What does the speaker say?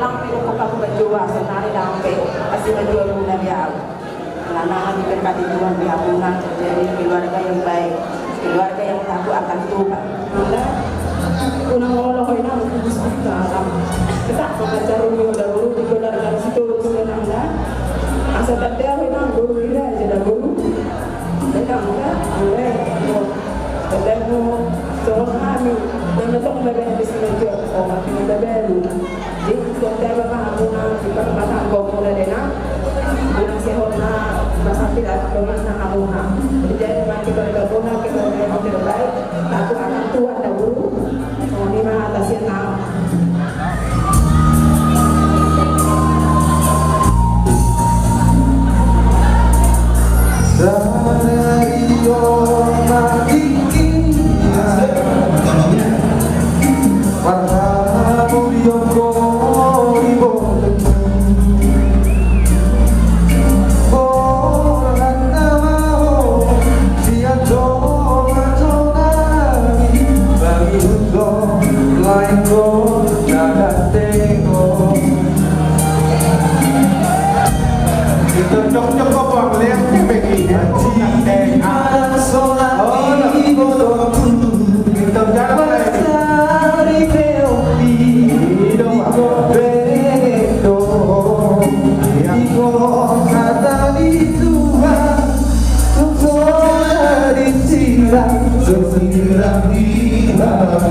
lang pinupok ako majuwa sa nari dampe kasi majuwa muna biyaw. Nanangan di perkatiduan bihabunan jadi keluarga yang baik, keluarga yang takut akan Tuhan. Unang wala ko na gusto kita alam. Kita pengajar ini udah guru di kolar dari situ sekarang dah. Asa tadi aku na guru ira jadi guru. Kita enggak, boleh. Tadi mau soal kami, dan itu kembali di sini juga. Oh, kami baru. Jadi kita bapak aku na di perempatan Bogor dena. Bukan sehat na masa tidak dengan aku na. Jadi mati kalau guna kita yang terbaik, aku akan tua dahulu. Ini mah atasnya nama. Segera di dalam